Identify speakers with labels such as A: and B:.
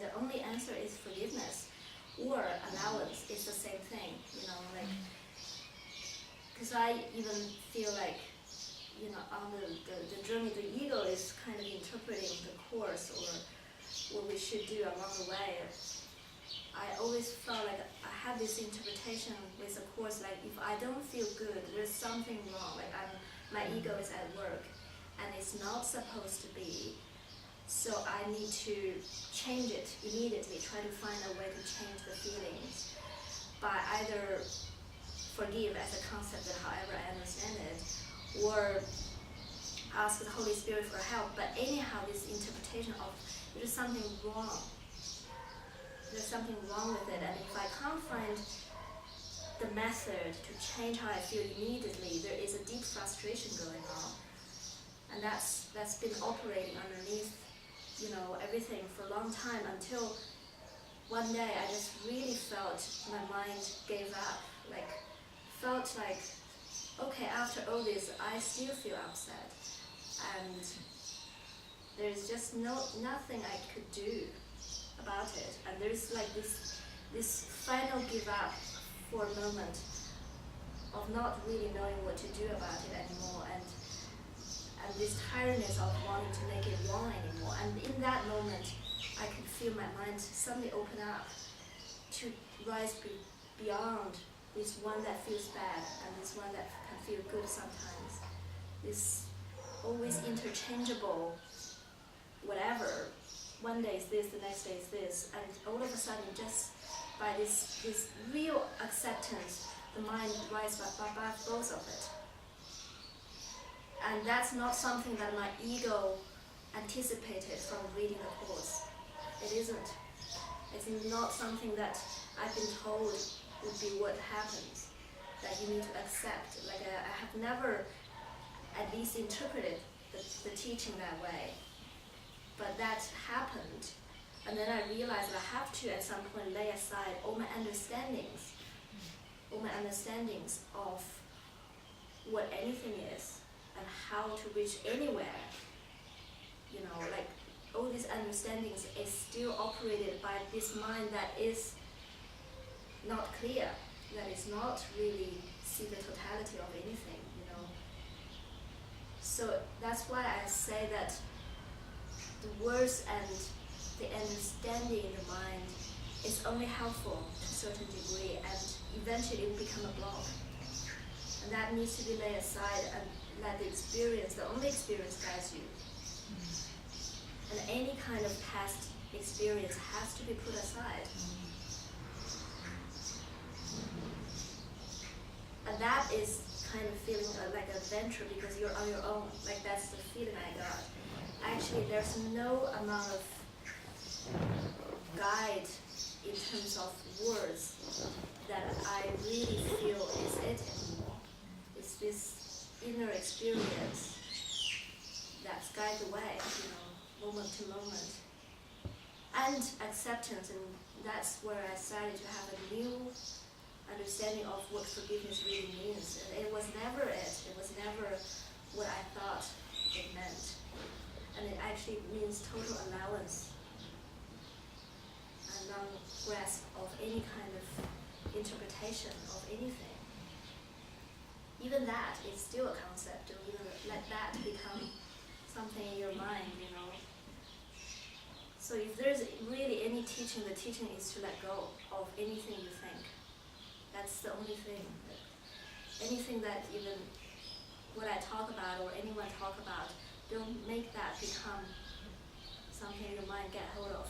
A: then the only answer is forgiveness or allowance. It's the same thing, like, because I even feel like, on the journey, the ego is kind of interpreting the course or what we should do along the way. I always felt like I had this interpretation with the course, like if I don't feel good, there's something wrong, like my ego is at work and it's not supposed to be. So I need to change it immediately, try to find a way to change the feelings by either forgive as a concept, that however I understand it, or ask the Holy Spirit for help. But anyhow, this interpretation of there's something wrong. There's something wrong with it, and if I can't find the method to change how I feel immediately, there is a deep frustration going on, and that's been operating underneath, everything for a long time, until one day I just really felt my mind gave up, felt like, okay, after all this, I still feel upset, and there's just nothing I could do about it, and there's like this final give up for a moment of not really knowing what to do about it anymore, and this tiredness of wanting to make it wrong anymore. And in that moment, I could feel my mind suddenly open up to rise beyond this one that feels bad and this one that can feel good sometimes. This always interchangeable whatever. One day is this, the next day is this, and all of a sudden, just by this real acceptance, the mind rises above both of it. And that's not something that my ego anticipated from reading the course. It isn't. It's not something that I've been told would be what happens, that you need to accept. Like I have never at least interpreted the teaching that way. But that happened, and then I realized that I have to at some point lay aside all my understandings of what anything is and how to reach anywhere. Like all these understandings is still operated by this mind that is not clear, that is not really see the totality of anything, So that's why I say that the words and the understanding in the mind is only helpful to a certain degree, and eventually it will become a block. And that needs to be laid aside and let the experience, the only experience, guides you. And any kind of past experience has to be put aside. And that is kind of feeling like an adventure because you're on your own. Like that's the feeling I got. Actually, there's no amount of guide in terms of words that I really feel is it anymore. It's this inner experience that's guides the way, moment to moment. And acceptance, and that's where I started to have a new understanding of what forgiveness really means. And it was never it. It was never what I thought it meant. And it actually means total allowance and non-grasp of any kind of interpretation of anything. Even that is still a concept. Don't even let that become something in your mind, So if there's really any teaching, the teaching is to let go of anything you think. That's the only thing. Anything that even what I talk about or anyone talk about, don't make that become something your mind get hold of.